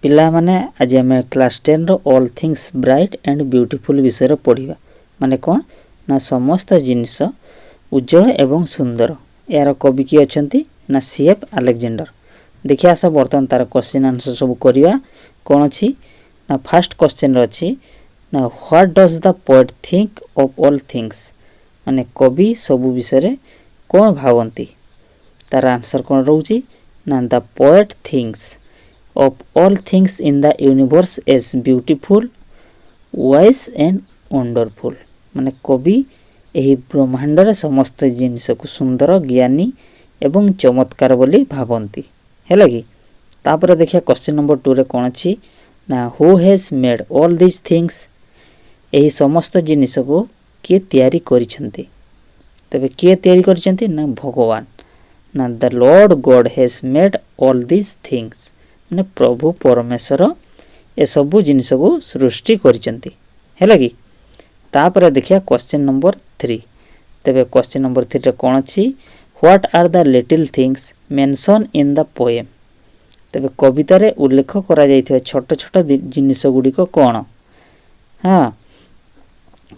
पिला माने आज आम क्लास 10 रो all things bright and beautiful विषय पढ़ा माने कौन ना समस्त जिनिस उज्जवल एवं सुंदर। यार कवि किए अछंती ना सीएफ अलेक्जेंडर। देखिए आस बर्तमान तार क्वेश्चन आंसर सब करवा कौन अच्छी ना फास्ट क्वेश्चन अच्छी ना what does the poet think of all things माने कवि सबु विषय कौन भावती तार आंसर कौन रोची ना the poet thinks of all things in the universe is beautiful, wise and wonderful। माने कवि एही ब्रह्मांड रे समस्त जिनिस को सुंदर ज्ञानी एवं चमत्कार बोली भावंती हैला कि। तापर देखिया क्वेश्चन नंबर 2 रे कोन अछि ना who has made all this things एही समस्त जिनिस को के तयारी करिसंती। तबे के तयारी करिसंती ना भगवान ना the Lord God has made all this things ने प्रभु परमेश्वर ए सबु जिनिस को सृष्टि करिसंती हैला कि। तापर देखिया क्वेश्चन नंबर 3। तबे क्वेश्चन नंबर 3 रे कोन अछि what are the little things mention in the poem. तबे कविता रे उल्लेख करा जायथिबा छोट छोट जिनिस गुडी को कोन हां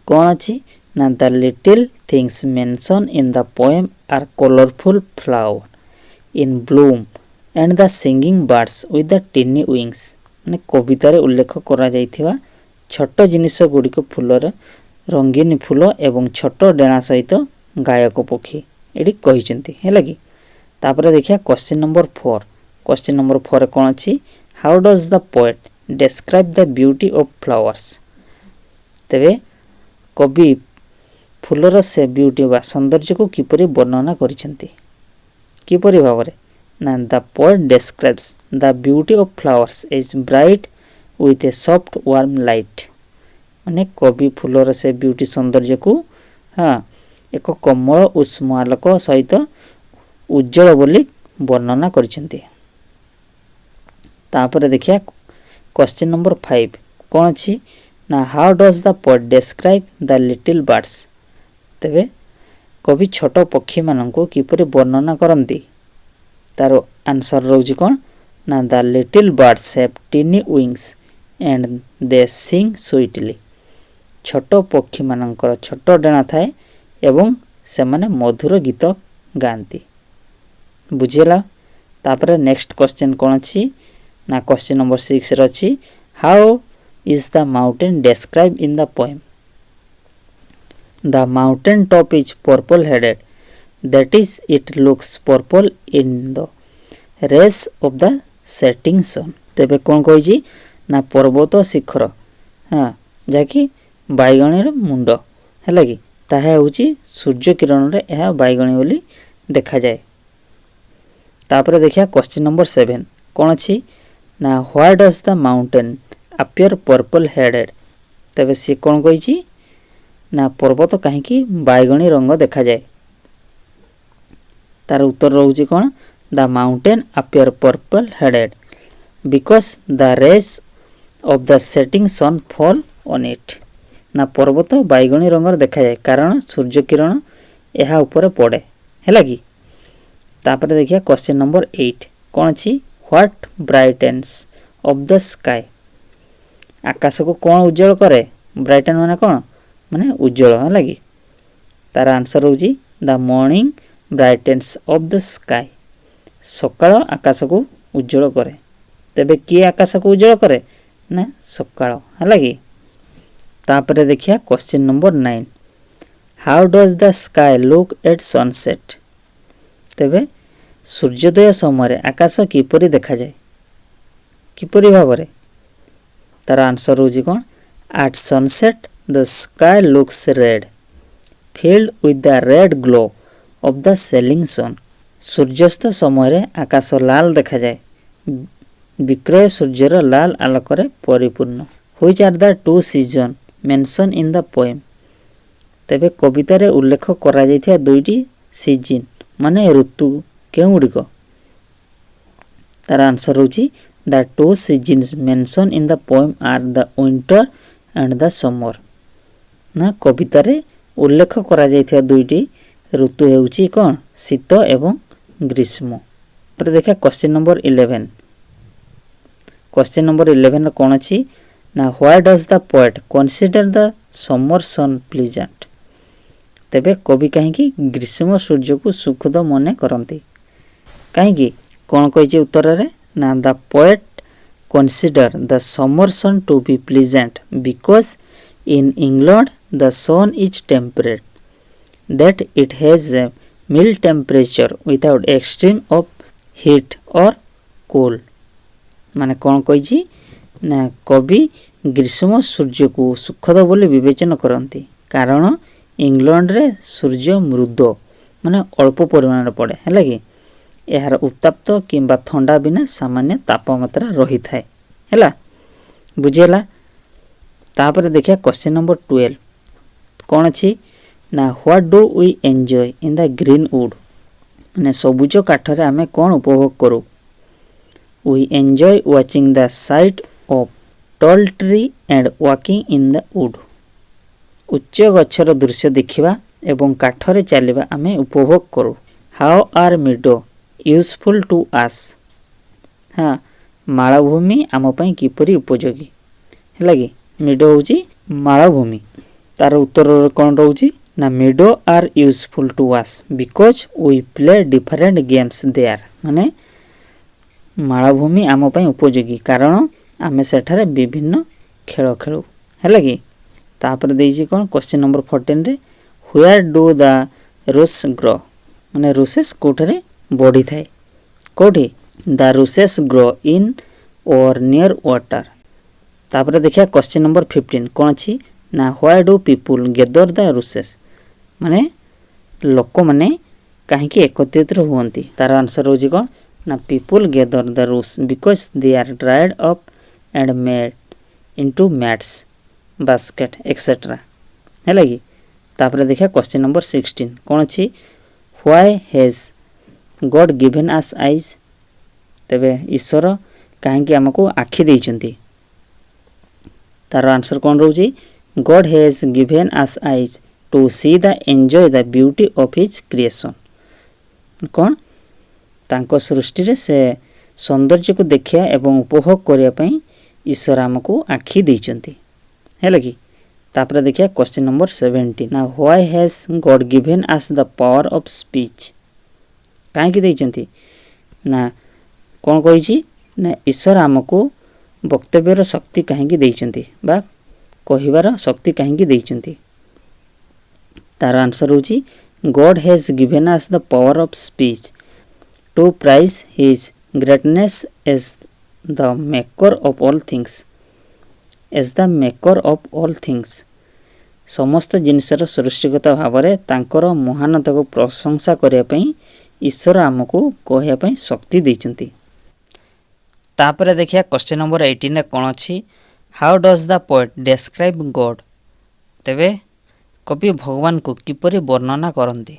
कोन अछि ना the little things mention in the poem are colourful flower in bloom and the singing birds with the tiny wings. माने कविता रे उल्लेख करा जायथिबा छोट जिनिस गुडी को फूलर रंगीन फूल एवं छोट डेणा सहित गायक पक्षी एडी कहिसंती हैला कि। तापर देखिया क्वेश्चन नंबर 4। क्वेश्चन नंबर 4 रे कोन अछि how does the poet describe the beauty of flowers. तबे कवि फूलर से ब्यूटी वा सौंदर्य को किपरि वर्णना करिसंती किपरि भाबरे ना the poet describes the beauty of flowers is bright with a soft warm light। माने कवि फूलर से ब्यूटी सौंदर्य को हाँ एक कोमल उष्म आलोक सहित उज्जवल बोली वर्णना करिसंती। तापर देखिया क्वेश्चन नंबर 5 कोन अछि ना how does the poet describe the little birds. तबे कवि छोट पक्षी माननको किपरि वर्णना करंती तारो आंसर रोजी कोन ना the little birds have tiny wings and they sing sweetly. छोट पक्षी मानकर छोट डेणा थाए एवं से माने मधुर गीत गांती बुझिला। तापर नेक्स्ट क्वेश्चन कोन अछि ना क्वेश्चन नंबर 6 रे अछि how is the mountain describe in the poem. The mountain top is purple headed that is it looks purple in the rays of the setting sun। तबे कोन कहि ना पर्वत शिखर हां जाकी बाइगणी रो मुंड हैला कि ताहा होची सूर्य किरण रे एहा बाइगणी बोली देखा जाय। तापर देखिया क्वेश्चन नंबर 7 कोन अछि ना why does the mountain appear purple headed. तबे से कोन कहि ना पर्वत काहे कि बाइगणी रंग देखा जाय। तार उत्तर रोची कौन the mountain appear purple headed because the rays of the setting sun fall on it. ना पर्वत बाइगणी रंगर देखा जाए कारण सूर्य किरण एहा ऊपर पड़े हैला कि। तापर देखिया क्वेश्चन नंबर 8 कौन अछि व्हाट ब्राइटेन्स ऑफ द स्काई। आकाश को कौन उज्जवल करे ब्राइटन माने कौन माने उज्जवल हैला कि। तार आंसर होची the morning brightens of the sky. सकाळ आकाश को उज्जवल करे। तबे के आकाश को उज्जवल करे ना सकाळ हैला कि। तापर देखिया question number 9 how does the sky look at sunset. तबे सूर्योदय समय आकाश किपरि देखा जाय किपरि भाबरे तार आंसर होजी कोन at sunset the sky looks red filled with the red glow of the setting sun। सूर्यास्त समय आकाश लाल देखा जाए विक्रय सूर्यर लाल आलोक रे परिपूर्ण। Which are the two season mention in the poem. तबे कविता रे उल्लेख करा जायथिया दुईटी सीजन माने ऋतु केउडी को तार आंसर होची the two seasons mention in the poem are the winter and the summer. ना कविता रे उल्लेख करा जायथिया दुईटी ऋतु हेउची कोन शीत एवं ग्रीष्म। पर देखा क्वेश्चन नंबर 11 क्वेश्चन नंबर 11 कौन अच्छी ना why does the poet consider the summer sun pleasant. तेबे कवि कहीं ग्रीष्म सूर्य को सुखद मन करती कहीं कौन कही उत्तर रे ना the poet consider the summer sun to be pleasant because in England the sun is temperate that it has a mild temperature without extreme of heat or cold। माने कौन कही ना कवि ग्रीष्म सूर्य को सुखद बोली विवेचन करती कारण इंग्लैंड रे सूर्य मृद माने अल्प परिमाण पड़े है कि यार उत्ताप्त किंबा ठंडा बिना सामान्य तापमात्रा रही थाए है बुझीगला। तापर देखिए क्वेश्चन नंबर 12 कौन अच्छी ना what do we enjoy in the green wood माने सबुज काठरे आमे कौन उपभोग करूँ। We enjoy watching the sight of tall tree and walking in the wood. उच्च गछर दृश्य देखिबा एवं काठरे चलिबा आमे उपभोग करूँ। How are meadow useful to us. हाँ मालभूमि आम पई किपरि उपयोगी है कि मीडो होची मालभूमि। तार उत्तर कौन रोची ना meadow are useful to us because we play different games there माने मालभूमि आम पई उपयोगी कारण आमे सेठारे विभिन्न खेल खेलु है कि। तापर देइछि कौन क्वेश्चन नंबर 14 रे व्हेयर डू द रोसेस ग्रो माने रोसेस कोठरे बढ़ी थाए कोठी द रोसेस ग्रो इन और नियर वाटर। तापर देखिया क्वेश्चन नंबर 15 कौन अछि ना why do people gather the roses माने लोक माने कहीं एकत्रित हुअन्ति। तार आंसर होजी कौन ना people gather the rose because they are dried up and made into mats basket etcetera है कि। तापर देखिए क्वेश्चन नंबर 16 कौन अच्छी why has God given us eyes. तेबे ईश्वर कहीं आमको आखि देइछन्ति तार आंसर कौन रोजी God has given us eyes to see the enjoy the beauty of his creation. कौन तांको सृष्टि रे से सौंदर्य को देखिया एवं उपभोग करिया पई ईश्वर आमको आखि देइछन्ति है कि। तापर देखिया क्वेश्चन नंबर 17 ना why has God given us the power of speech. काहे देइछन्ति ना कौन कहिछि ना ईश्वर आमको वक्तव्यर शक्ति कहीं देइछन्ति बा कहिबार शक्ति कहीं देइछन्ति। तार आंसर होची God has given us the power of speech to praise his greatness as the maker of all things as the maker of all things. समस्त जिनिसर सृष्टिगत भाव में तांकर महानता को प्रशंसा करने पई ईश्वर आमको कहया पई शक्ति देइछन्ति। तापर देखिया क्वेश्चन नंबर 18 कौन अच्छी how does the poet describe God. तेबे कवि भगवान को किपरि वर्णना करती।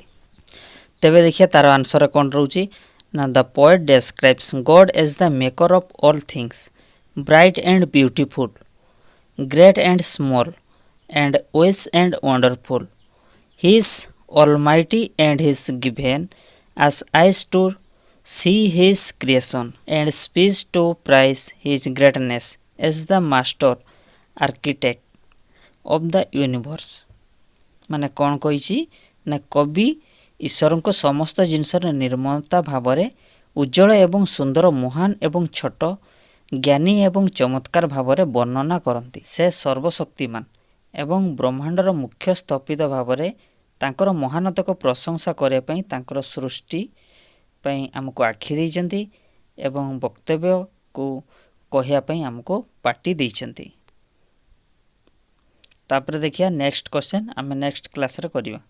तेबे देखिए तार आंसर कौन रोची ना the poet describes God as the maker of all things bright and beautiful great and small and wise and wonderful he is almighty and his given us eyes to see his creation and speech to praise his greatness as the master architect of the universe. माने कौन कही ना कवि ईश्वर को समस्त जिनसर निर्मलता भाव में उज्जवल एवं सुंदर महान एवं छोट ज्ञानी एवं चमत्कार भाव में वर्णना करती। से सर्वशक्तिमान एवं ब्रह्मांडर मुख्य स्थपित भाव में तांकर महानता को प्रशंसा करने पई तांकर सृष्टि पई हमको आखि देइछन्ति एवं वक्तव्य को कहया पई हमको पार्टी देइछन्ति। तापर देखिया नेक्स्ट क्वेश्चन आम नेक्स्ट क्लास रे करिया।